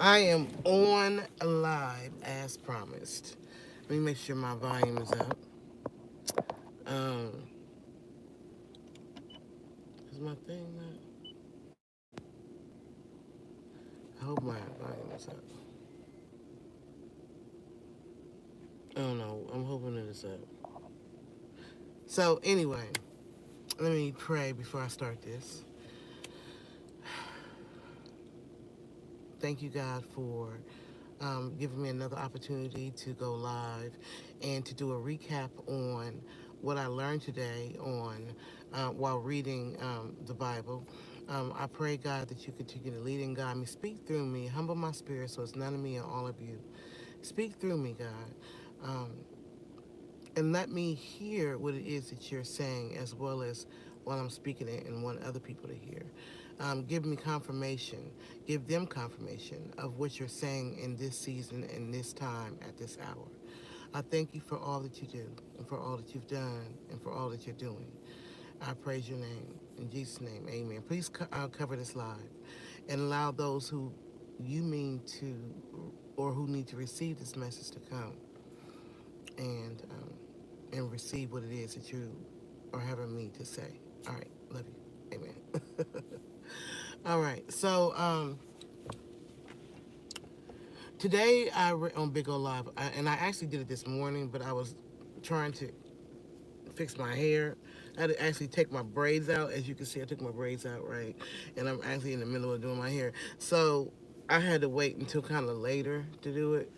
I am on live as promised. Let me make sure my volume is up. Um, is my thing not? I hope my volume is up. Oh no, I'm hoping it is up. So anyway, let me pray before I start this. Thank you, God, for giving me another opportunity to go live and to do a recap on what I learned today on while reading the Bible. I pray, God, that you continue to lead and guide me. Speak through me. Humble my spirit so it's none of me and all of you. Speak through me, God. And let me hear what it is that you're saying as well as while I'm speaking it and want other people to hear. Give me confirmation, give them confirmation of what you're saying in this season and this time at this hour. I thank you for all that you do and for all that you've done and for all that you're doing. I praise your name. In Jesus' name, amen. Please cover this live and allow those who you mean to or who need to receive this message to come and receive what it is that you are having me to say. All right, love you. Amen. All right, so today I read on BIGO Live, and I actually did it this morning, but I was trying to fix my hair. I had to actually take my braids out. As you can see, I took my braids out, right? And I'm actually in the middle of doing my hair. So I had to wait until kind of later to do it.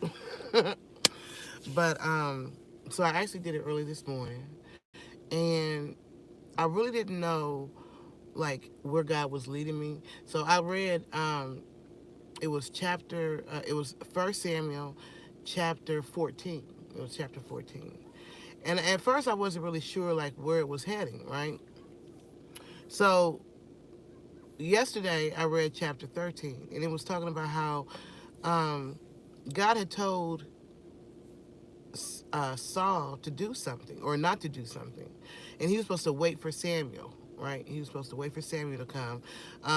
But so I actually did it early this morning, and I really didn't know like where God was leading me. So I read it was First Samuel chapter 14. It was chapter 14. And at first I wasn't really sure like where it was heading, right? So yesterday I read chapter 13 and it was talking about how um, God had told Saul to do something or not to do something, and he was supposed to wait for Samuel. Right, he was supposed to wait for Samuel to come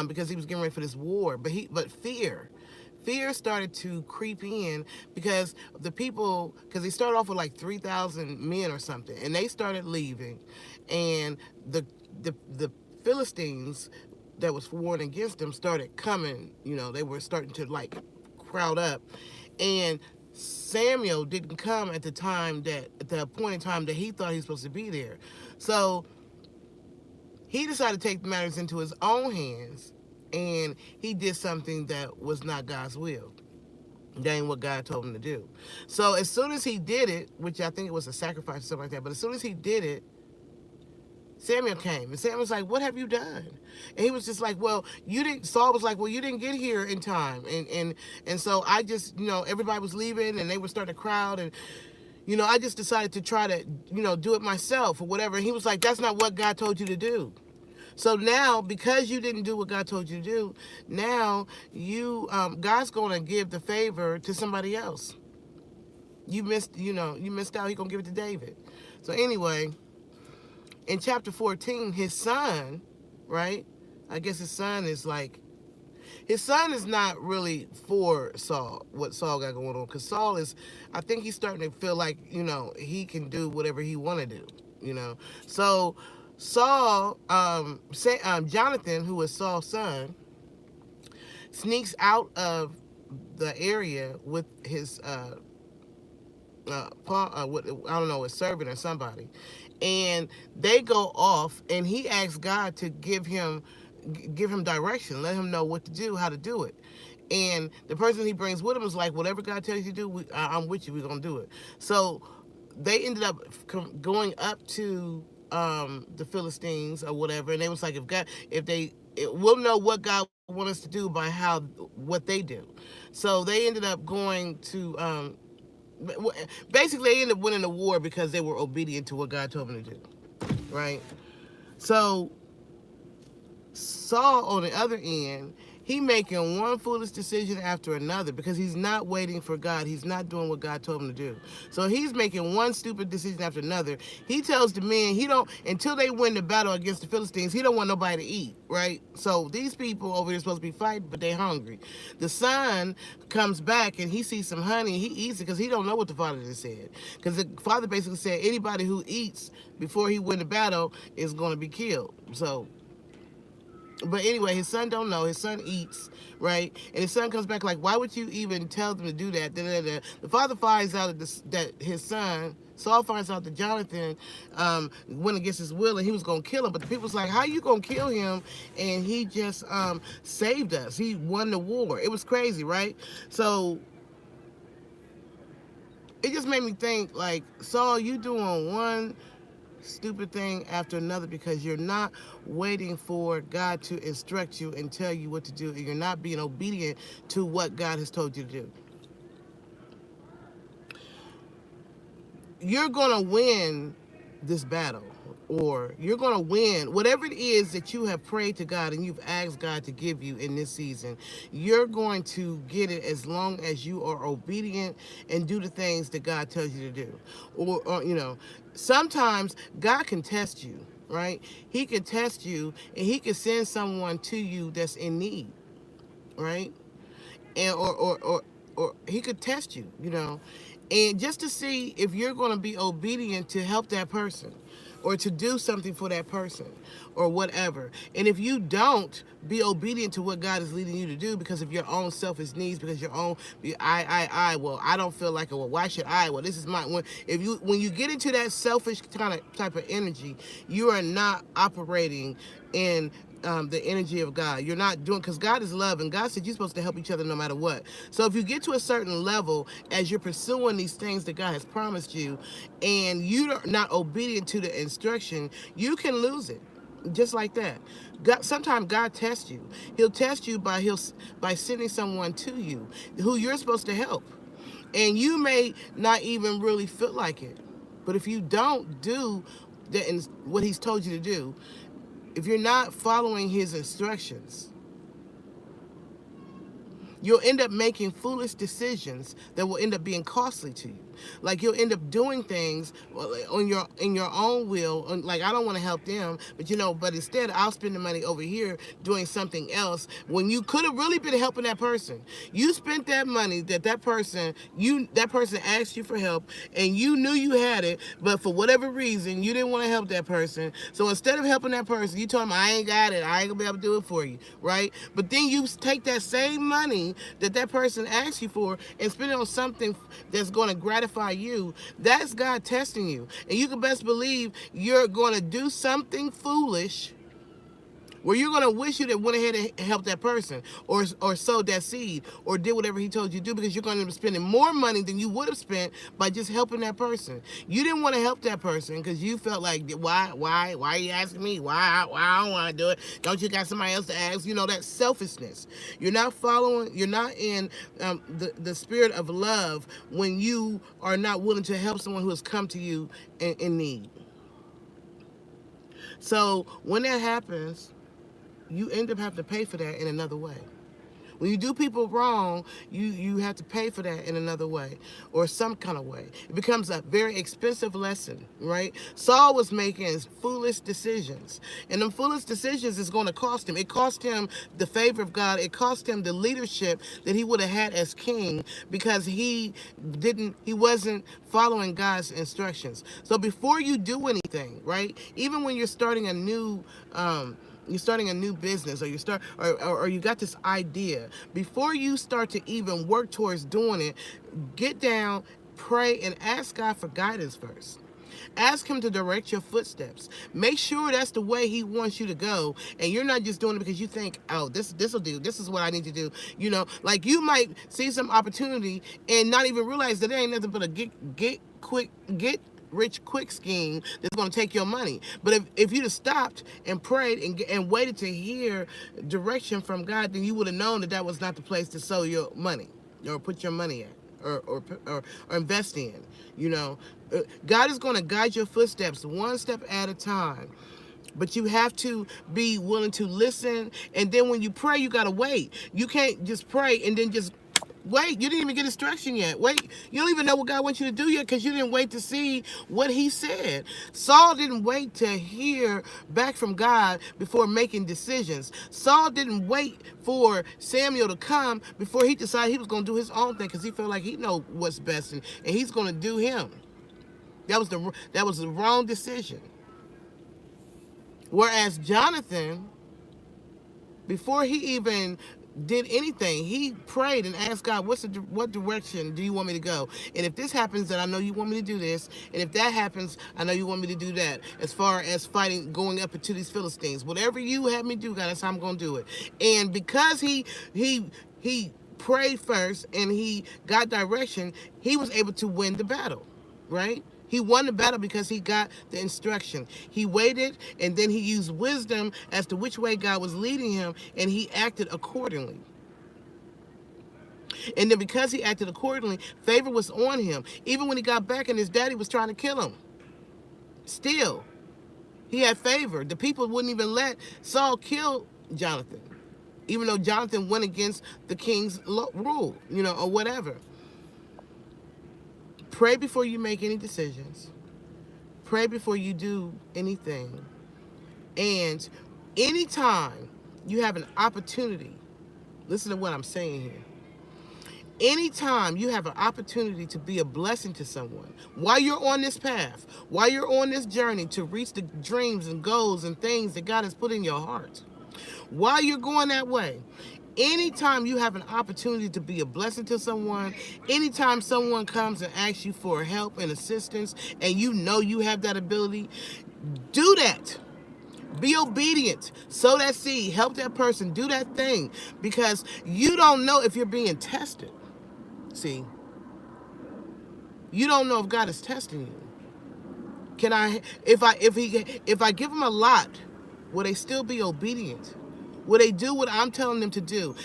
because he was getting ready for this war. But fear started to creep in because the people, because they started off with like 3,000 men or something, and they started leaving, and the Philistines that was warring against them started coming. You know, they were starting to like crowd up, and Samuel didn't come at the time that at the appointed time that he thought he was supposed to be there. So he decided to take matters into his own hands, and he did something that was not God's will. That ain't what God told him to do. So as soon as he did it, which I think it was a sacrifice or something like that, but as soon as he did it, Samuel came, and Samuel was like, "What have you done?" And he was just like, "Well, you didn't." Saul was like, "Well, you didn't get here in time," and so I just, everybody was leaving, and they were starting to crowd, and I just decided to try to, do it myself or whatever. And he was like, "That's not what God told you to do." So now, because you didn't do what God told you to do, now God's going to give the favor to somebody else. You missed out. He's going to give it to David. So anyway, in chapter 14, his son, right? I guess his son is not really for Saul, what Saul got going on. Because Saul is, I think he's starting to feel like, he can do whatever he want to do, you know. So Saul, Jonathan, who was Saul's son, sneaks out of the area with his I don't know, a servant or somebody, and they go off, and he asks God to give him direction, let him know what to do, how to do it. And the person he brings with him is like, whatever God tells you to do, I'm with you. We're gonna do it. So they ended up going up to the Philistines or whatever, and they was like, we'll know what God wants us to do by what they do. So they ended up going to basically they ended up winning the war because they were obedient to what God told them to do, right? So Saul, on the other end, He making one foolish decision after another because he's not waiting for God. He's not doing what God told him to do. So he's making one stupid decision after another. He tells the men he don't until they win the battle against the Philistines. He don't want nobody to eat, right? So these people over here supposed to be fighting, but they hungry. The son comes back and he sees some honey. He eats it because he don't know what the father just said. Because the father basically said anybody who eats before he win the battle is going to be killed. So but anyway, his son don't know. His son eats, right? And his son comes back like, why would you even tell them to do that? Da, da, da. The father finds out that his son, Saul finds out that Jonathan went against his will and he was going to kill him. But the people's like, how you going to kill him? And he just saved us. He won the war. It was crazy, right? So it just made me think, like, Saul, you doing one stupid thing after another because you're not waiting for God to instruct you and tell you what to do, and you're not being obedient to what God has told you to do. You're going to win this battle, or you're going to win whatever it is that you have prayed to God and you've asked God to give you in this season. You're going to get it as long as you are obedient and do the things that God tells you to do. Or you know, sometimes God can test you, right? He can test you and he can send someone to you that's in need, right? And or he could test you, you know, and just to see if you're going to be obedient to help that person or to do something for that person or whatever. And if you don't, be obedient to what God is leading you to do because of your own selfish needs, because your own well, I don't feel like it. Well, why should I? Well, this is my when you get into that selfish type of energy, you are not operating in the energy of God. You're not doing, because God is love, and God said you're supposed to help each other no matter what. So if you get to a certain level as you're pursuing these things that God has promised you, and you're not obedient to the instruction, you can lose it. Just like that. God, sometimes God tests you. He'll test you by sending someone to you who you're supposed to help. And you may not even really feel like it. But if you don't do what he's told you to do, if you're not following his instructions, you'll end up making foolish decisions that will end up being costly to you. Like you'll end up doing things in your own will. Like, I don't want to help them, but instead I'll spend the money over here doing something else when you could have really been helping that person. You spent that money that person asked you for help, and you knew you had it, but for whatever reason you didn't want to help that person. So instead of helping that person, you told them, I ain't got it, I ain't gonna be able to do it for you, right? But then you take that same money that person asked you for and spend it on something that's going to gratify you. That's God testing you. And you can best believe you're going to do something foolish where you're going to wish you that went ahead and helped that person or sowed that seed or did whatever he told you to do, because you're going to be spending more money than you would have spent by just helping that person. You didn't want to help that person because you felt like, why are you asking me? Why I don't want to do it? Don't you got somebody else to ask? That selfishness. You're not in the spirit of love when you are not willing to help someone who has come to you in need. So when that happens, you end up having to pay for that in another way. When you do people wrong, you have to pay for that in another way or some kind of way. It becomes a very expensive lesson, right? Saul was making foolish decisions, and them foolish decisions is going to cost him. It cost him the favor of God. It cost him the leadership that he would have had as king because he wasn't following God's instructions. So before you do anything, right? Even when you're starting a new business, or you got this idea, before you start to even work towards doing it, get down, pray, and ask God for guidance first. Ask him to direct your footsteps. Make sure that's the way he wants you to go, and you're not just doing it because you think, oh, this will do. This is what I need to do. Like you might see some opportunity and not even realize that there ain't nothing but a get rich quick scheme that's going to take your money. But if you'd have stopped and prayed and waited to hear direction from God, then you would have known that was not the place to sow your money or put your money at or invest in. God is going to guide your footsteps one step at a time. But you have to be willing to listen. And then when you pray, you got to wait. You can't just pray and then just wait. You didn't even get instruction yet. Wait. You don't even know what God wants you to do yet because you didn't wait to see what he said. Saul didn't wait to hear back from God before making decisions. Saul didn't wait for Samuel to come before he decided he was going to do his own thing because he felt like he know what's best, and he's going to do him. That was the wrong decision. Whereas Jonathan, before he even did anything, he prayed and asked God, what direction do you want me to go? And if this happens, then I know you want me to do this. And if that happens, I know you want me to do that. As far as fighting, going up into these Philistines, whatever you have me do, God, that's how I'm going to do it. And because he prayed first and he got direction, he was able to win the battle, right? He won the battle because he got the instruction. He waited, and then he used wisdom as to which way God was leading him, and he acted accordingly. And then because he acted accordingly, favor was on him. Even when he got back and his daddy was trying to kill him, still, he had favor. The people wouldn't even let Saul kill Jonathan, even though Jonathan went against the king's rule, or whatever. Pray before you make any decisions. Pray before you do anything. And anytime you have an opportunity, listen to what I'm saying here. Anytime you have an opportunity to be a blessing to someone, while you're on this path, while you're on this journey to reach the dreams and goals and things that God has put in your heart, while you're going that way, anytime you have an opportunity to be a blessing to someone, anytime someone comes and asks you for help and assistance, and you know you have that ability, do that. Be obedient. Sow that seed. Help that person. Do that thing. Because you don't know if you're being tested. See, you don't know if God is testing you. If I give them a lot, will they still be obedient? Will they do what I'm telling them to do?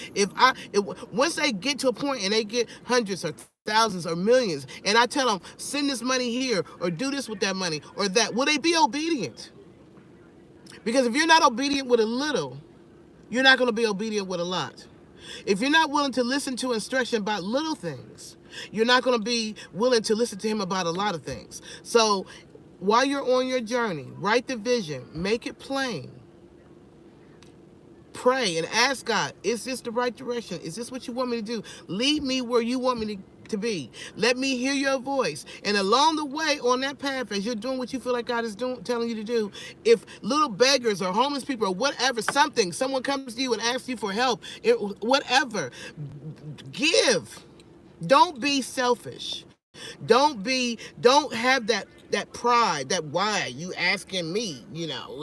Once they get to a point and they get hundreds or thousands or millions, and I tell them, send this money here or do this with that money or that, will they be obedient? Because if you're not obedient with a little, you're not going to be obedient with a lot. If you're not willing to listen to instruction about little things, you're not going to be willing to listen to him about a lot of things. So while you're on your journey, write the vision, make it plain. Pray and ask God, is this the right direction? Is this what you want me to do? Lead me where you want me to be. Let me hear your voice. And along the way on that path, as you're doing what you feel like God is telling you to do, if little beggars or homeless people or whatever, someone comes to you and asks you for help, whatever, give. Don't be selfish. Don't have that pride, that why you asking me,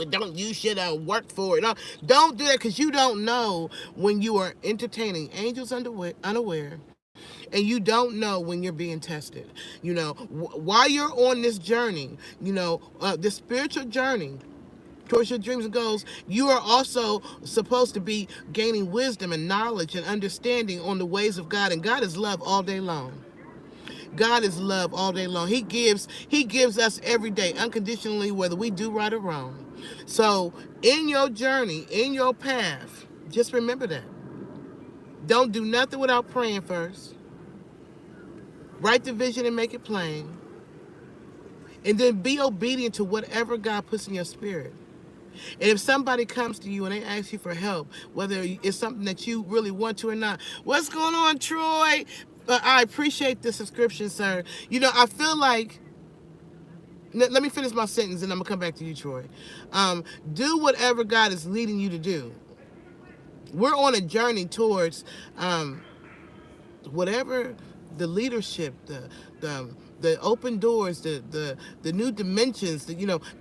don't you should have worked for it. No, don't do that, because you don't know when you are entertaining angels unaware, and you don't know when you're being tested. While you're on this journey, this spiritual journey towards your dreams and goals, you are also supposed to be gaining wisdom and knowledge and understanding on the ways of God. And God is love all day long. God is love all day long. He gives us every day unconditionally, whether we do right or wrong. So in your journey, in your path, just remember that. Don't do nothing without praying first. Write the vision and make it plain. And then be obedient to whatever God puts in your spirit. And if somebody comes to you and they ask you for help, whether it's something that you really want to or not, what's going on, Troy? I appreciate the subscription, sir. I feel like, let me finish my sentence and I'm going to come back to you, Troy. Do whatever God is leading you to do. We're on a journey towards whatever the leadership, the open doors, the new dimensions.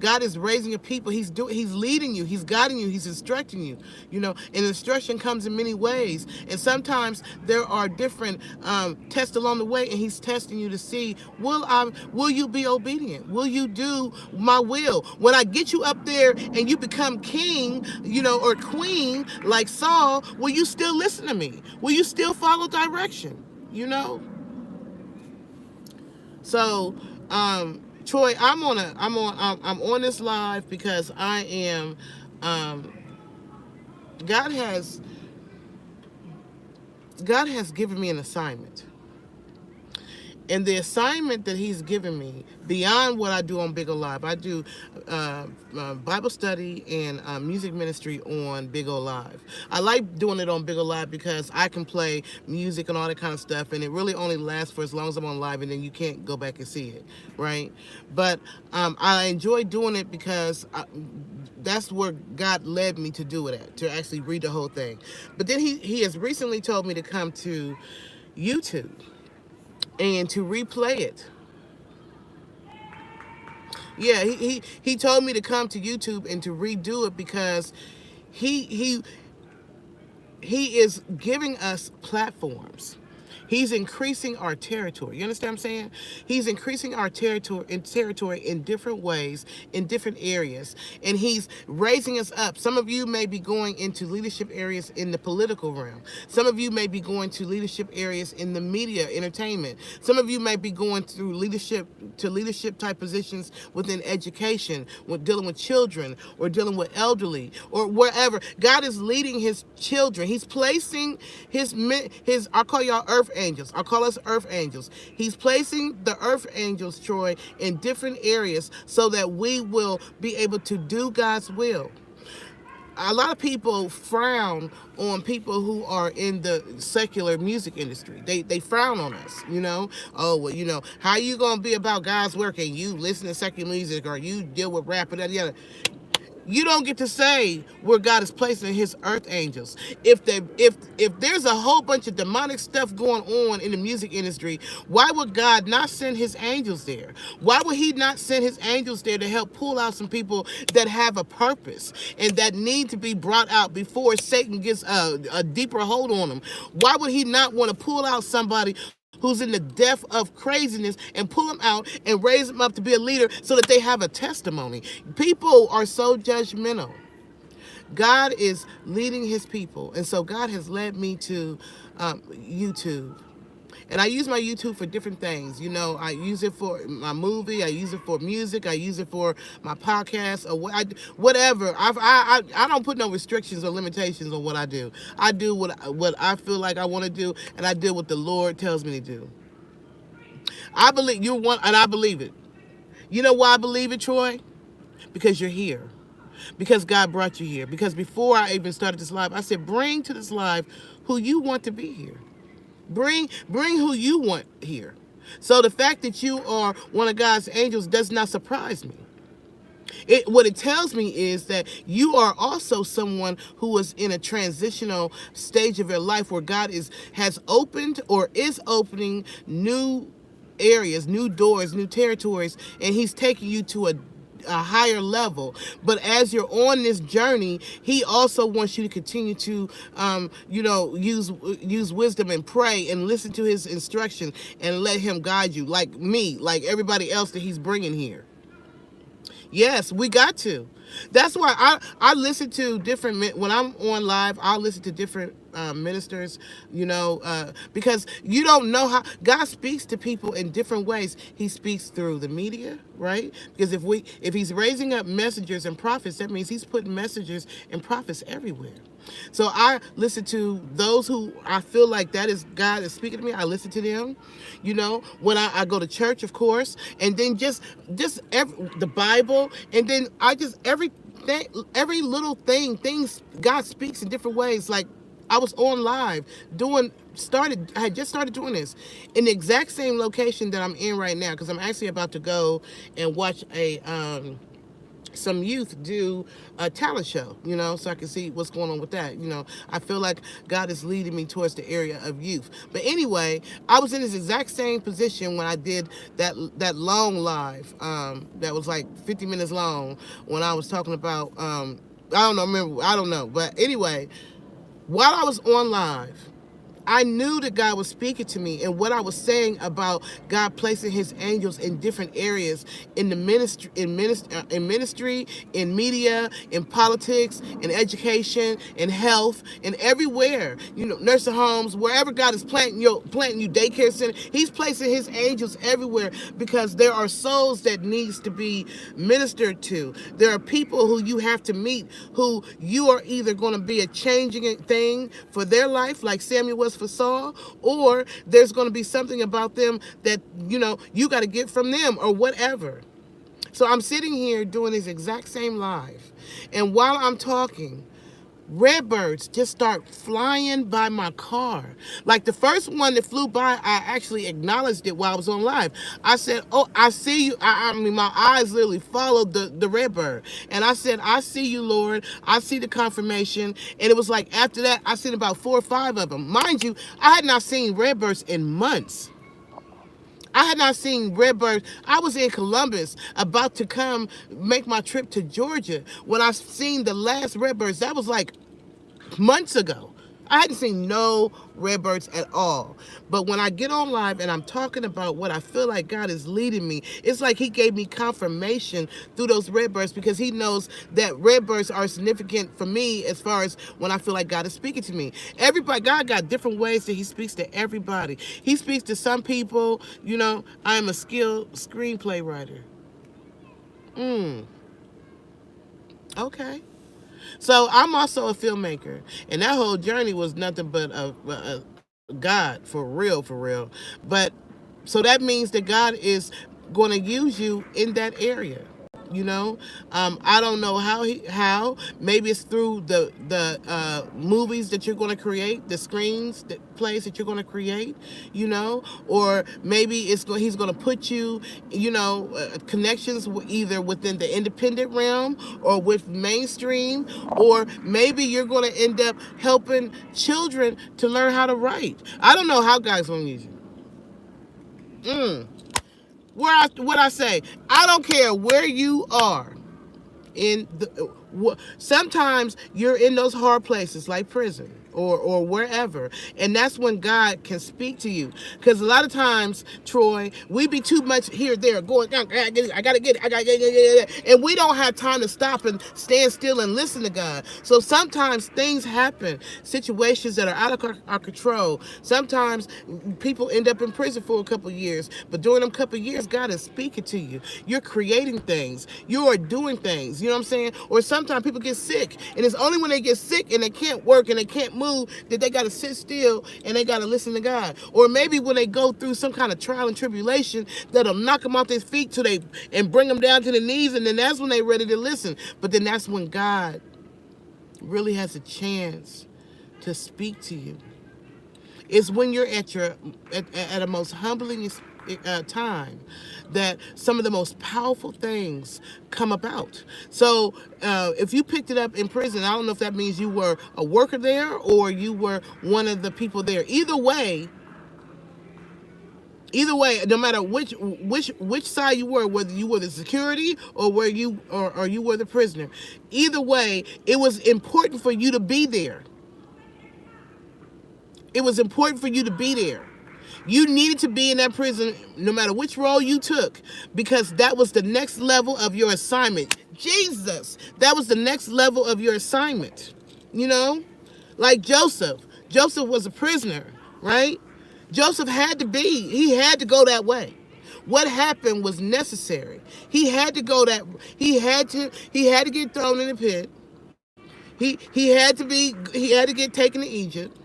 God is raising a people. He's leading you. He's guiding you. He's instructing you. And instruction comes in many ways. And sometimes there are different tests along the way, and He's testing you to see, will you be obedient? Will you do my will? When I get you up there and you become king, or queen like Saul, will you still listen to me? Will you still follow direction? So, Troy, I'm on this live because I am. Um, God has God has given me an assignment. And the assignment that he's given me beyond what I do on BIGO Live, I do Bible study and music ministry on BIGO Live. I like doing it on BIGO Live because I can play music and all that kind of stuff, and it really only lasts for as long as I'm on live, and then you can't go back and see it, right? But I enjoy doing it because that's where God led me to do it at, to actually read the whole thing. But then he has recently told me to come to YouTube and to replay it. Yeah, he told me to come to YouTube and to redo it because he he he is giving us platforms. He's increasing our territory. You understand what I'm saying? He's increasing our territory in different ways, in different areas. And he's raising us up. Some of you may be going into leadership areas in the political realm. Some of you may be going to leadership areas in the media, entertainment. Some of you may be going through leadership type positions within education, with dealing with children or dealing with elderly or wherever. God is leading his children. He's placing his I call y'all earth angels. I call us earth angels. He's placing the earth angels, Troy, in different areas so that we will be able to do God's will. A lot of people frown on people who are in the secular music industry. They frown on us, you know. Oh, well, you know, how you gonna be about God's work and you listen to secular music or you deal with rap and that the other? You don't get to say where God is placing his earth angels. If there's a whole bunch of demonic stuff going on in the music industry, why would God not send his angels there? Why would he not send his angels there to help pull out some people that have a purpose and that need to be brought out before Satan gets a deeper hold on them? Why would he not want to pull out somebody who's in the depth of craziness and pull them out and raise them up to be a leader so that they have a testimony? People are so judgmental. God is leading his people. And so God has led me to YouTube. And I use my YouTube for different things. You know, I use it for my movie. I use it for music. I use it for my podcast or whatever. I don't put no restrictions or limitations on what I do. I do what I feel like I want to do, and I do what the Lord tells me to do. I believe you're one, and I believe it. You know why I believe it, Troy? Because you're here. Because God brought you here. Because before I even started this live, I said, bring to this live who you want to be here. Bring who you want here. So the fact that you are one of God's angels does not surprise me. What it tells me is that you are also someone who is in a transitional stage of your life where God has opened or is opening new areas, new doors, new territories, and he's taking you to a higher level. But as you're on this journey, he also wants you to continue to use wisdom and pray and listen to his instruction and let him guide you, like me, like everybody else that he's bringing here. Yes, we got to. That's why I listen to different, when I'm on live, I'll listen to different ministers, because you don't know how God speaks to people in different ways. He speaks through the media, right? Because if he's raising up messengers and prophets, that means he's putting messengers and prophets everywhere. So I listen to those who I feel like that is God is speaking to me. I listen to them, when I go to church, of course, and then just the Bible, and then every little things God speaks in different ways. Like I was on live I had just started doing this in the exact same location that I'm in right now, because I'm actually about to go and watch some youth do a talent show, so I can see what's going on with that. I feel like God is leading me towards the area of youth. But anyway, I was in this exact same position when I did that long live, that was like 50 minutes long, when I was talking about, I don't know. But anyway, while I was on live, I knew that God was speaking to me, and what I was saying about God placing His angels in different areas in the ministry, in media, in politics, in education, in health, and everywhere. Nursing homes, wherever God is planting you daycare center. He's placing His angels everywhere because there are souls that needs to be ministered to. There are people who you have to meet who you are either going to be a changing thing for their life, like Samuel was for Saul, or there's going to be something about them that you got to get from them or whatever. So I'm sitting here doing this exact same live, and while I'm talking, redbirds just start flying by my car. Like the first one that flew by, I actually acknowledged it while I was on live. I said, "Oh, I see you." I mean, my eyes literally followed the redbird, and I said, "I see you, Lord. I see the confirmation." And it was like after that, I seen about 4 or 5 of them. Mind you, I had not seen redbirds in months. I had not seen redbirds. I was in Columbus about to come make my trip to Georgia when I seen the last redbirds. That was like months ago. I hadn't seen no redbirds at all. But when I get on live and I'm talking about what I feel like God is leading me, it's like He gave me confirmation through those redbirds, because He knows that redbirds are significant for me as far as when I feel like God is speaking to me. Everybody, God got different ways that He speaks to everybody. He speaks to some people, I am a skilled screenplay writer. Okay. So I'm also a filmmaker, and that whole journey was nothing but a God, for real, for real. But so that means that God is going to use you in that area. I don't know how. Maybe it's through the movies that you're going to create, the screens that plays that you're going to create. Or maybe he's going to put you, connections either within the independent realm or with mainstream, or maybe you're going to end up helping children to learn how to write. I don't know how God's going to use you. What I say, I don't care where you are in sometimes you're in those hard places like prison or wherever, and that's when God can speak to you, because a lot of times, Troy, we be too much here there going, I gotta get it, I gotta get it, and we don't have time to stop and stand still and listen to God. So sometimes things happen, situations that are out of our control. Sometimes people end up in prison for a couple years, but during them couple years, God is speaking to you. You're creating things, you are doing things, you know what I'm saying? Or sometimes people get sick, and it's only when they get sick and they can't work and they can't move that they got to sit still and they got to listen to God. Or maybe when they go through some kind of trial and tribulation that'll knock them off their feet and bring them down to the knees, and then that's when they're ready to listen. But then that's when God really has a chance to speak to you. It's when you're at a most humbling time that some of the most powerful things come about. So if you picked it up in prison, I don't know if that means you were a worker there or you were one of the people there. Either way, no matter which side you were, whether you were the security or or you were the prisoner, either way, it was important for you to be there. It was important for you to be there. You needed to be in that prison no matter which role you took, because that was the next level of your assignment. Jesus, that was the next level of your assignment. Like Joseph. Joseph was a prisoner, right? Joseph he had to go that way. What happened was necessary. He had to go that he had to get thrown in the pit. He had to get taken to Egypt.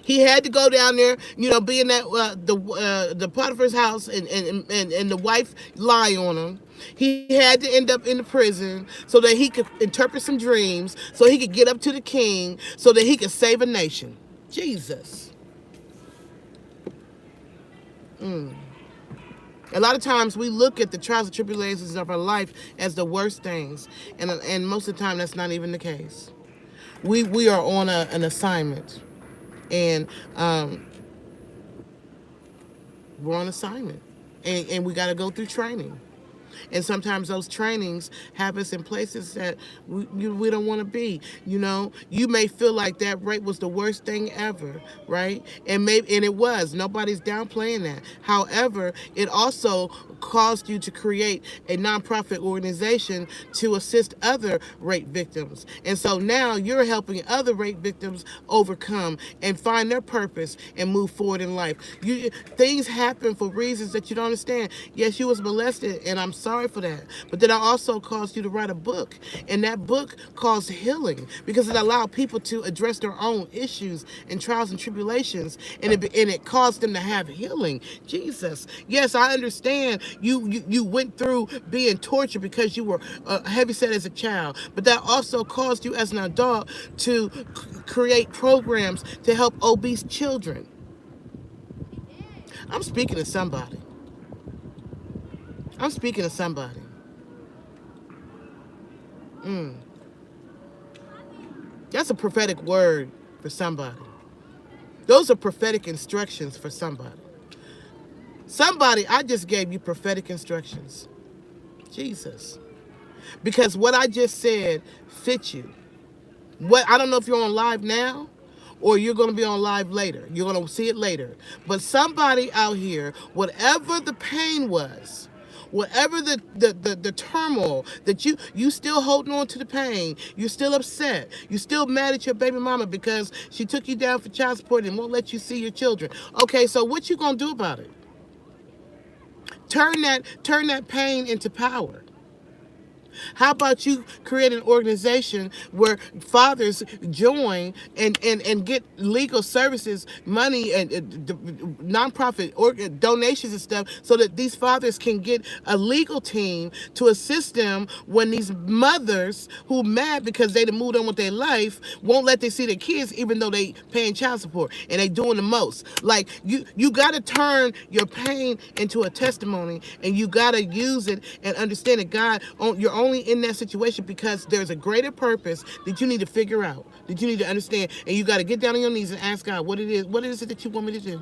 He had to go down there, be in that the Potiphar's house, and the wife lie on him. He had to end up in the prison so that he could interpret some dreams, so he could get up to the king, so that he could save a nation. Jesus. A lot of times we look at the trials and tribulations of our life as the worst things, and most of the time that's not even the case. We are on an assignment, and we're on assignment, and we got to go through training. And sometimes those trainings have us in places that we don't want to be. You know, you may feel like that rape was the worst thing ever, right? And it was. Nobody's downplaying that. However, it also caused you to create a nonprofit organization to assist other rape victims. And so now you're helping other rape victims overcome and find their purpose and move forward in life. Things happen for reasons that you don't understand. Yes, you was molested, and I'm sorry for that. But then I also caused you to write a book, and that book caused healing because it allowed people to address their own issues and trials and tribulations, and it caused them to have healing. Jesus, yes, I understand. You went through being tortured because you were heavy set as a child, but that also caused you as an adult to create programs to help obese children. I'm speaking to somebody. I'm speaking to somebody. Mm. That's a prophetic word for somebody. Those are prophetic instructions for somebody. Somebody, I just gave you prophetic instructions. Jesus. Because what I just said fits you. What I don't know if you're on live now or you're going to be on live later. You're going to see it later. But somebody out here, whatever the pain was, whatever the turmoil that you still holding on to the pain, you're still upset, you're still mad at your baby mama because she took you down for child support and won't let you see your children. Okay, so what you gonna do about it? Turn that pain into power. How about you create an organization where fathers join and get legal services, money, and nonprofit donations and stuff so that these fathers can get a legal team to assist them when these mothers who mad because they done moved on with their life won't let they see their kids even though they paying child support and they doing the most. Like you got to turn your pain into a testimony and you got to use it and understand that God, you're only in that situation because there's a greater purpose that you need to figure out, that you need to understand, and you got to get down on your knees and ask God what is it that you want me to do?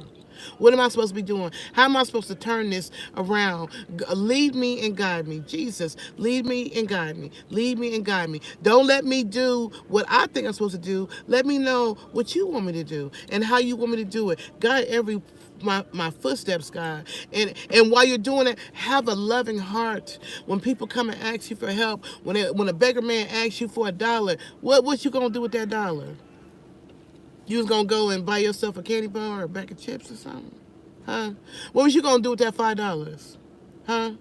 What am I supposed to be doing? How am I supposed to turn this around? Lead me and guide me. Jesus, lead me and guide me. Lead me and guide me. Don't let me do what I think I'm supposed to do. Let me know what you want me to do and how you want me to do it. Guide my footsteps, God. And while you're doing it, have a loving heart. When people come and ask you for help, when a beggar man asks you for $1, what you gonna do with that dollar? You was gonna go and buy yourself a candy bar or a bag of chips or something? Huh? What was you gonna do with that $5? Huh?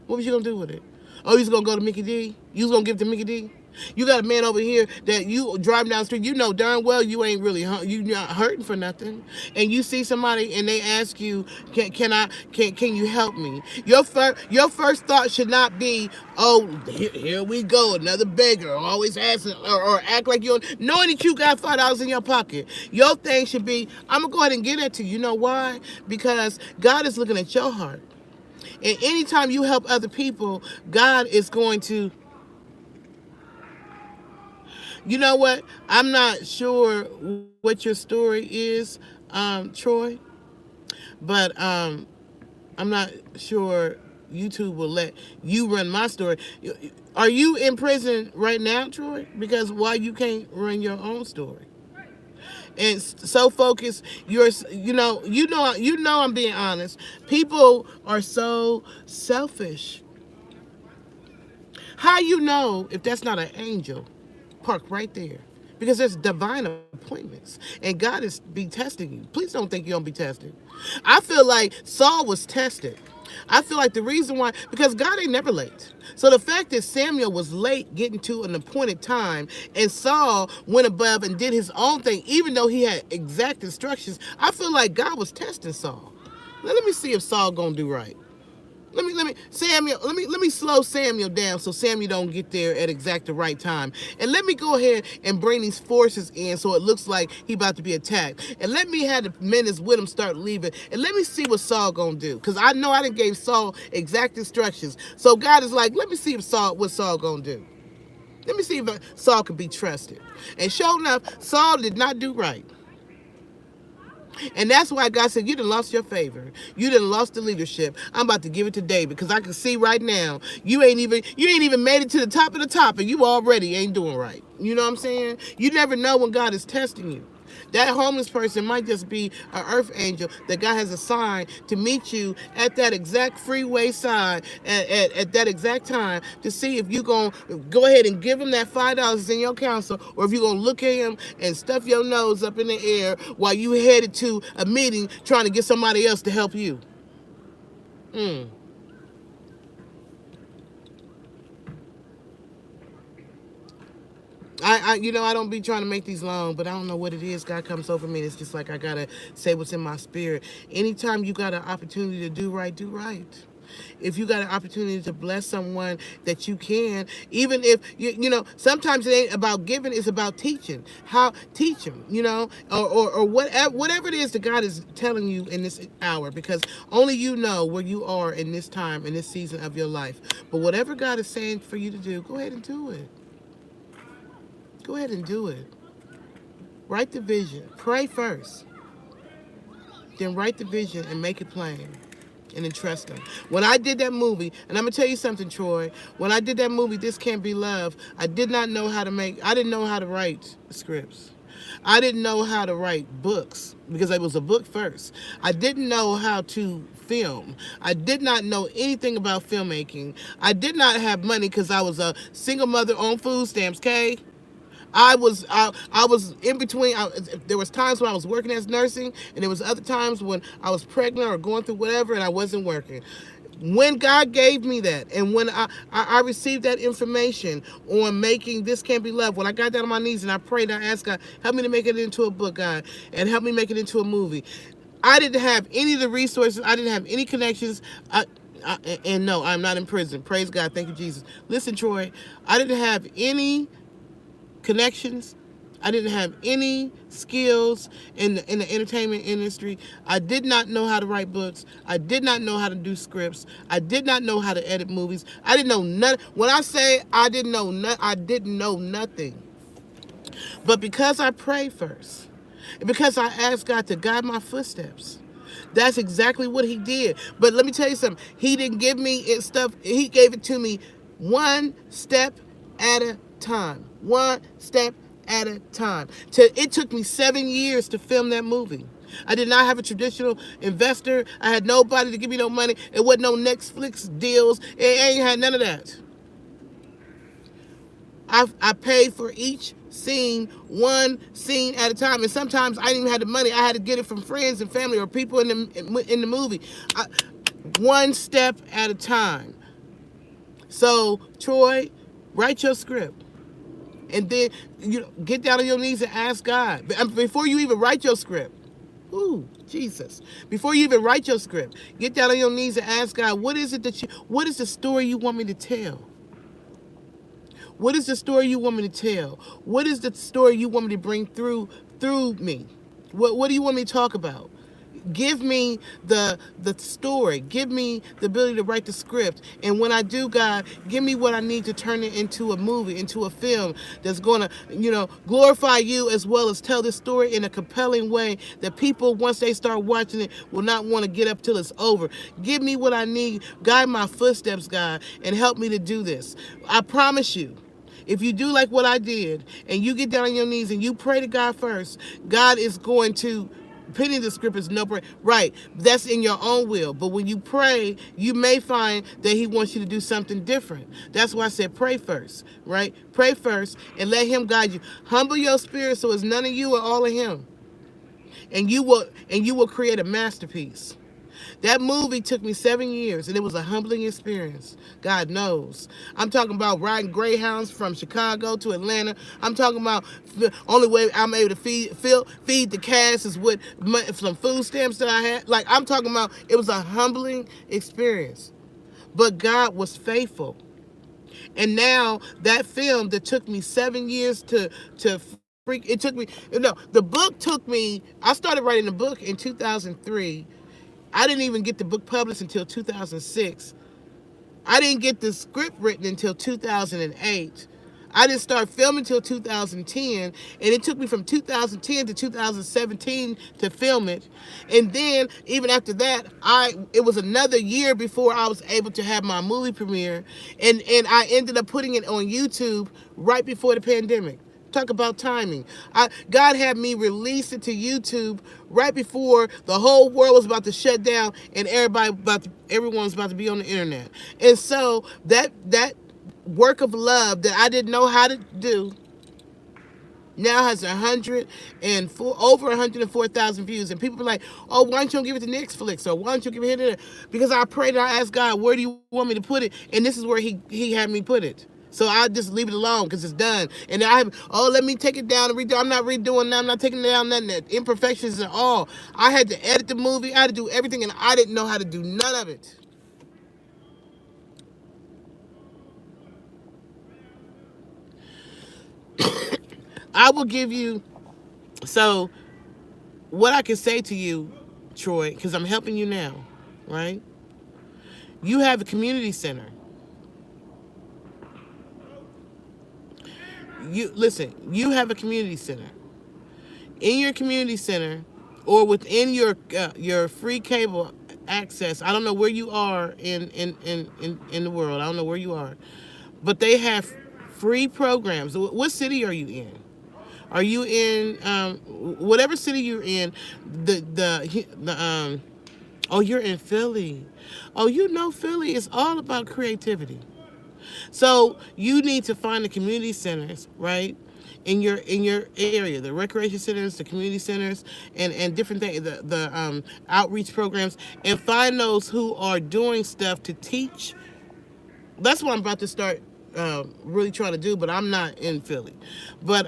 What was you gonna do with it? Oh, you was gonna go to Mickey D? You was gonna give it to Mickey D? You got a man over here that you driving down the street, you know darn well you ain't really you not hurting for nothing, and you see somebody and they ask you, can you help me? Your first thought should not be, oh, here we go, another beggar, always asking or act like you're knowing that you got $5 in your pocket. Your thing should be, I'm gonna go ahead and give that to you. You know why? Because God is looking at your heart, and anytime you help other people, God is going to. You know what? I'm not sure what your story is, Troy, but I'm not sure YouTube will let you run my story. Are you in prison right now, Troy? Because why you can't run your own story? And so focused, you know I'm being honest. People are so selfish. How you know if that's not an angel? Park right there. Because there's divine appointments. And God is be testing you. Please don't think you're going to be tested. I feel like Saul was tested. I feel like the reason why, because God ain't never late. So the fact that Samuel was late getting to an appointed time and Saul went above and did his own thing, even though he had exact instructions, I feel like God was testing Saul. Now let me see if Saul going to do right. Let me slow Samuel down so Samuel don't get there at exact the right time. And let me go ahead and bring these forces in so it looks like he about to be attacked. And let me have the men that's with him start leaving. And let me see what Saul gonna do. Because I know I didn't gave Saul exact instructions. So God is like, let me see what Saul gonna do. Let me see if Saul can be trusted. And sure enough, Saul did not do right. And that's why God said, you done lost your favor. You done lost the leadership. I'm about to give it to David because I can see right now you ain't even made it to the top of the top and you already ain't doing right. You know what I'm saying? You never know when God is testing you. That homeless person might just be an earth angel that God has assigned to meet you at that exact freeway sign at that exact time to see if you're going to go ahead and give him that $5 in your counsel or if you're going to look at him and stuff your nose up in the air while you headed to a meeting trying to get somebody else to help you. Mm. I don't be trying to make these long, but I don't know what it is. God comes over me. It's just like I gotta say what's in my spirit. Anytime you got an opportunity to do right, do right. If you got an opportunity to bless someone that you can, even if sometimes it ain't about giving, it's about teaching. How teach them, or whatever it is that God is telling you in this hour, because only you know where you are in this time, in this season of your life. But whatever God is saying for you to do, go ahead and do it. Go ahead and do it. Write the vision. Pray first. Then write the vision and make it plain. And then trust him. When I did that movie, and I'm gonna tell you something, Troy. When I did that movie, This Can't Be Love, I did not know how to I didn't know how to write scripts. I didn't know how to write books because it was a book first. I didn't know how to film. I did not know anything about filmmaking. I did not have money because I was a single mother on food stamps, okay? I was in between. There was times when I was working as nursing, and there was other times when I was pregnant or going through whatever, and I wasn't working. When God gave me that, and when I received that information on making This Can't Be Love, when I got down on my knees and I prayed, I asked God, help me to make it into a book, God, and help me make it into a movie. I didn't have any of the resources. I didn't have any connections. And no, I'm not in prison. Praise God. Thank you, Jesus. Listen, Troy, I didn't have any connections. I didn't have any skills in the entertainment industry. I did not know how to write books. I did not know how to do scripts. I did not know how to edit movies. I didn't know nothing. When I say I didn't know I didn't know nothing. But because I prayed first, and because I asked God to guide my footsteps, that's exactly what he did. But let me tell you something. He didn't give me it stuff. He gave it to me one step at a time. One step at a time. It took me 7 years to film that movie. I did not have a traditional investor. I had nobody to give me no money. It wasn't no Netflix deals. It ain't had none of that. I paid for each scene, one scene at a time, and sometimes I didn't even have the money. I had to get it from friends and family or people in the movie. One step at a time. So, Troy, write your script. And then get down on your knees and ask God. Before you even write your script. Ooh, Jesus. Before you even write your script, get down on your knees and ask God, what is the story you want me to tell? What is the story you want me to tell? What is the story you want me to bring through me? What do you want me to talk about? Give me the story. Give me the ability to write the script. And when I do, God, give me what I need to turn it into a movie, into a film that's going to, glorify you as well as tell this story in a compelling way that people, once they start watching it, will not want to get up till it's over. Give me what I need. Guide my footsteps, God, and help me to do this. I promise you. If you do like what I did and you get down on your knees and you pray to God first, God is going to penning the script is no prayer. Right. That's in your own will. But when you pray, you may find that he wants you to do something different. That's why I said pray first. Right? Pray first and let him guide you. Humble your spirit so it's none of you or all of him. And you will create a masterpiece. That movie took me 7 years, and it was a humbling experience. God knows. I'm talking about riding Greyhounds from Chicago to Atlanta. I'm talking about the only way I'm able to feed the cast is with some food stamps that I had. Like, I'm talking about, it was a humbling experience. But God was faithful. And now that film that took me 7 years to it took me, the book took me, I started writing the book in 2003. I didn't even get the book published until 2006. I didn't get the script written until 2008. I didn't start filming until 2010, and it took me from 2010 to 2017 to film it. And then even after that, it was another year before I was able to have my movie premiere, and I ended up putting it on YouTube right before the pandemic. Talk about timing. God had me release it to YouTube right before the whole world was about to shut down and everyone was about to be on the internet. And so that work of love that I didn't know how to do now has 104 over 104,000 views, and people are like, "Oh, why don't you give it to Netflix? Or why don't you give it here?" Because I prayed and I asked God, "Where do you want me to put it?" And this is where He had me put it. So I just leave it alone because it's done. And I have, oh, let me take it down and redo. I'm not redoing that. I'm not taking it down. Nothing. That imperfections and all. I had to edit the movie. I had to do everything, and I didn't know how to do none of it. I will give you. So what I can say to you, Troy, because I'm helping you now, right? You have a community center. You listen. You have a community center. In your community center, or within your free cable access. I don't know where you are in the world. I don't know where you are, but they have free programs. What city are you in? Are you in whatever city you're in? The oh, you're in Philly. Oh, you know Philly is all about creativity. So you need to find the community centers, right? In your area, the recreation centers, the community centers, and different things, the outreach programs, and find those who are doing stuff to teach. That's what I'm about to start really trying to do, but I'm not in Philly. But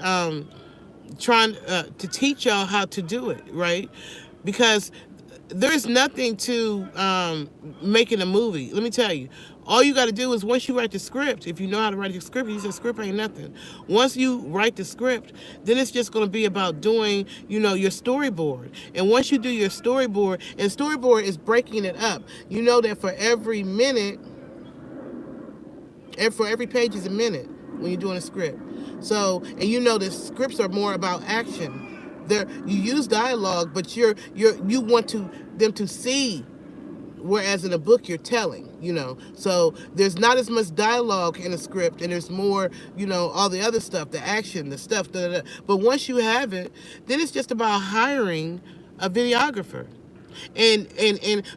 trying to teach y'all how to do it, right? Because there's nothing to making a movie. Let me tell you. All you got to do is once you write the script, if you know how to write the script, you say script ain't nothing. Once you write the script, then it's just going to be about doing, your storyboard. And once you do your storyboard, and storyboard is breaking it up. You know that for every minute, and for every page is a minute when you're doing a script. So, and the scripts are more about action. You use dialogue, but you want them to see, whereas in a book you're telling. So there's not as much dialogue in a script, and there's more, all the other stuff, the action, the stuff. Da, da, da. But once you have it, then it's just about hiring a videographer. And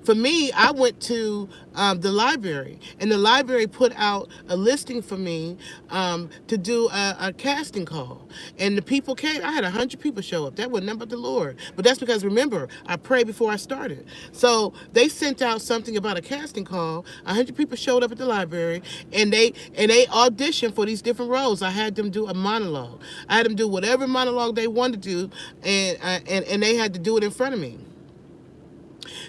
for me, I went to the library, and the library put out a listing for me to do a casting call, and the people came. I had 100 people show up. That was nothing but the Lord. But that's because, remember, I prayed before I started. So they sent out something about a casting call. 100 people showed up at the library, and they auditioned for these different roles. I had them do a monologue. I had them do whatever monologue they wanted to do, and they had to do it in front of me.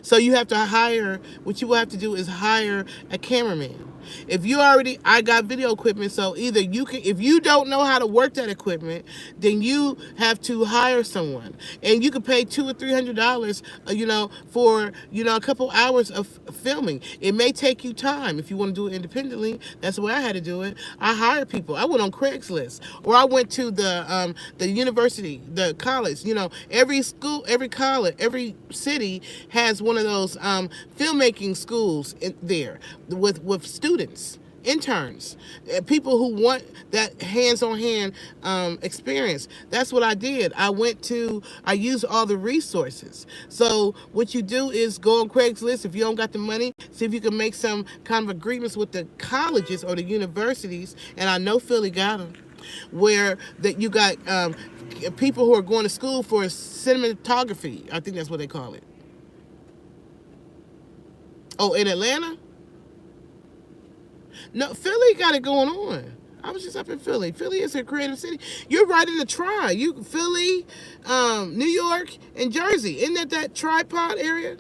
So you have to hire, what you will have to do is hire a cameraman. If you already, I got video equipment, so either you can, if you don't know how to work that equipment, then you have to hire someone, and you can pay $200 or $300, for a couple hours of filming. It may take you time if you want to do it independently. That's the way I had to do it. I hired people. I went on Craigslist, or I went to the university, the college. Every school, every college, every city has one of those filmmaking schools there with students, interns, people who want that hands-on-hand experience. That's what I did. I used all the resources. So what you do is go on Craigslist. If you don't got the money, see if you can make some kind of agreements with the colleges or the universities, and I know Philly got them, where that you got people who are going to school for cinematography. I think that's what they call it. Oh, in Atlanta? No, Philly got it going on. I was just up in Philly. Philly is a creative city. You're right in the tri. Philly, New York, and Jersey. Isn't that tripod area?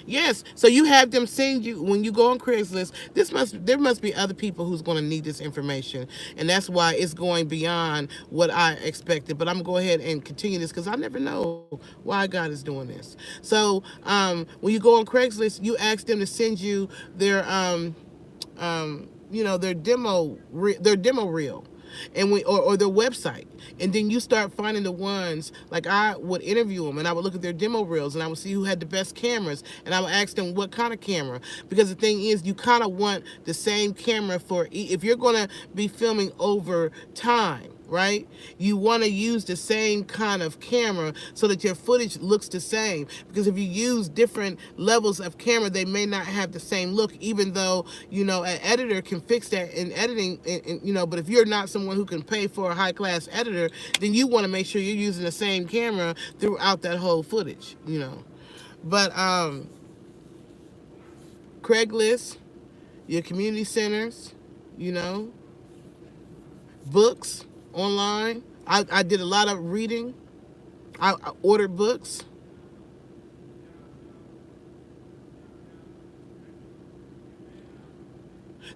Yes. So you have them send you, when you go on Craigslist, there must be other people who's going to need this information. And that's why it's going beyond what I expected. But I'm going to go ahead and continue this because I never know why God is doing this. So when you go on Craigslist, you ask them to send you their their demo reel, and or their website, and then you start finding the ones. Like, I would interview them, and I would look at their demo reels, and I would see who had the best cameras, and I would ask them what kind of camera, because the thing is, you kind of want the same camera for if you're going to be filming over time, right? You want to use the same kind of camera so that your footage looks the same. Because if you use different levels of camera, they may not have the same look, even though, an editor can fix that in editing. But if you're not someone who can pay for a high class editor, then you want to make sure you're using the same camera throughout that whole footage. But Craigslist, your community centers, you know, books online. I did a lot of reading. I ordered books.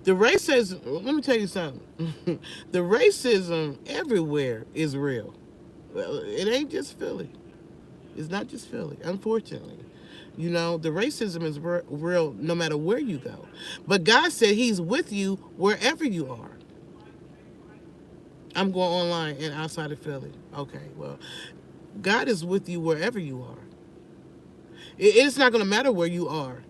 The racism, let me tell you something. The racism everywhere is real. Well, it ain't just Philly. It's not just Philly, unfortunately. The racism is real no matter where you go. But God said He's with you wherever you are. I'm going online and outside of Philly. Okay, well, God is with you wherever you are. It's not going to matter where you are.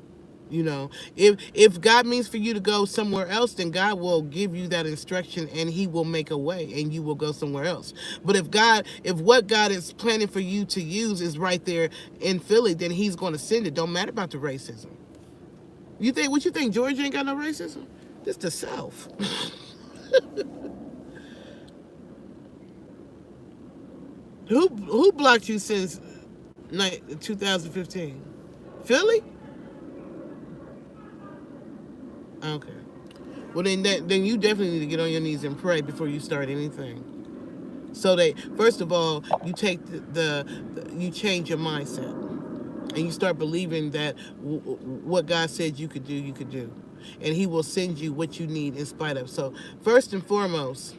If God means for you to go somewhere else, then God will give you that instruction, and He will make a way, and you will go somewhere else. But if what God is planning for you to use is right there in Philly, then He's going to send it. Don't matter about the racism. What you think? Georgia ain't got no racism? This the South. Who blocked you since 2015? Philly? Okay. Well, then you definitely need to get on your knees and pray before you start anything. So that, first of all, you take you change your mindset, and you start believing that what God said you could do, and He will send you what you need in spite of. So first and foremost,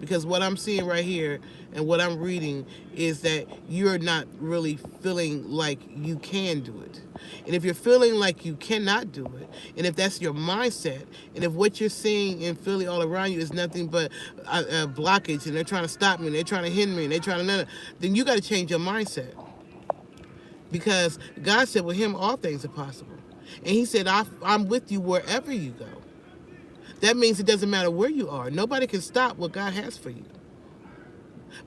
because what I'm seeing right here and what I'm reading is that you're not really feeling like you can do it. And if you're feeling like you cannot do it, and if that's your mindset, and if what you're seeing in Philly all around you is nothing but a blockage, and they're trying to stop me, and they're trying to hinder me, and they're trying to, then you got to change your mindset. Because God said with Him all things are possible. And He said, I'm with you wherever you go. That means it doesn't matter where you are. Nobody can stop what God has for you.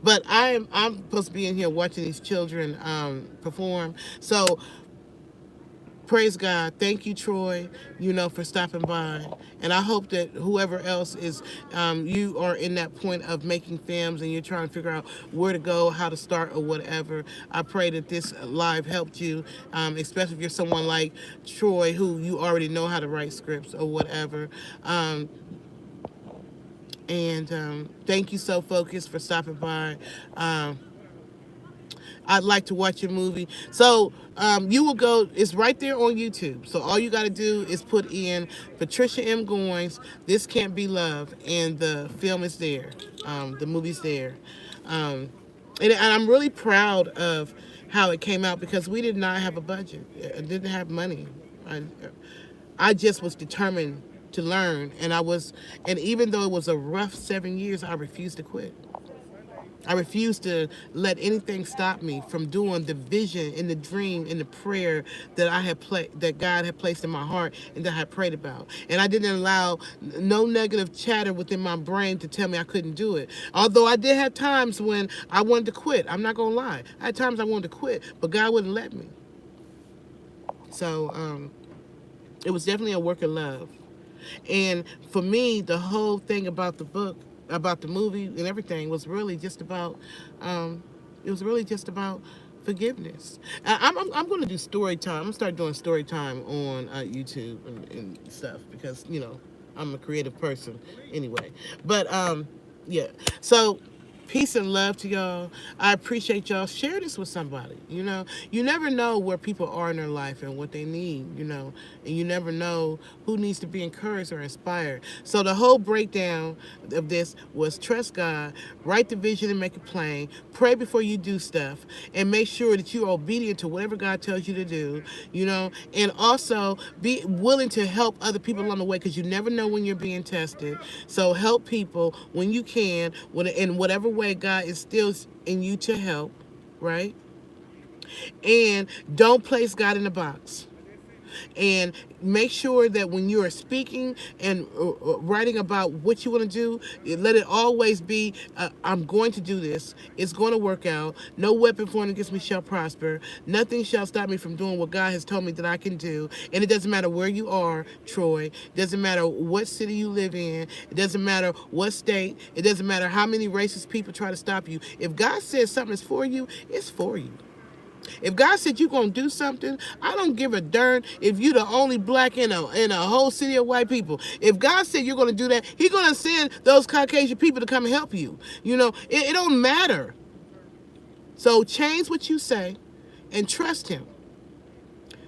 But I'm supposed to be in here watching these children perform. So praise God. Thank you, Troy, for stopping by. And I hope that whoever else is, you are in that point of making films and you're trying to figure out where to go, how to start, or whatever. I pray that this live helped you, especially if you're someone like Troy, who you already know how to write scripts or whatever. And thank you, So Focused, for stopping by. I'd like to watch your movie. So you will go, it's right there on YouTube. So all you got to do is put in Patricia M. Goins, This Can't Be Love, and the film is there. The movie's there. And I'm really proud of how it came out because we did not have a budget. I didn't have money. I just was determined to learn, and even though it was a rough 7 years, I refused to quit. I refused to let anything stop me from doing the vision and the dream and the prayer that that God had placed in my heart and that I had prayed about. And I didn't allow no negative chatter within my brain to tell me I couldn't do it. Although I did have times when I wanted to quit. I'm not gonna lie. I had times I wanted to quit, but God wouldn't let me. So it was definitely a work of love. And for me, the whole thing about the book, about the movie and everything was really just about, it was really just about forgiveness. I'm going to do story time. I'm going to start doing story time on YouTube and stuff because, I'm a creative person anyway. But, yeah. So Peace and love to y'all. I appreciate y'all. Share this with somebody. You never know where people are in their life and what they need, and you never know who needs to be encouraged or inspired. So the whole breakdown of this was trust God, write the vision and make it plain, pray before you do stuff, and make sure that you're obedient to whatever God tells you to do, and also be willing to help other people along the way because you never know when you're being tested. So help people when you can, in whatever way God instills in you to help, right? And don't place God in a box. And make sure that when you are speaking and writing about what you want to do, let it always be, I'm going to do this. It's going to work out. No weapon formed against me shall prosper. Nothing shall stop me from doing what God has told me that I can do. And it doesn't matter where you are, Troy. It doesn't matter what city you live in. It doesn't matter what state. It doesn't matter how many racist people try to stop you. If God says something is for you, it's for you. If God said you're gonna do something, I don't give a darn if you the only black in a whole city of white people. If God said you're gonna do that, He's gonna send those Caucasian people to come help you. It don't matter. So change what you say and trust Him.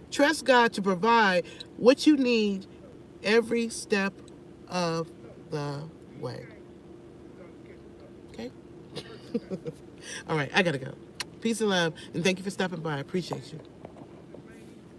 Trust God to provide what you need every step of the way. Okay? All right, I gotta go. Peace and love, and thank you for stopping by. I appreciate you.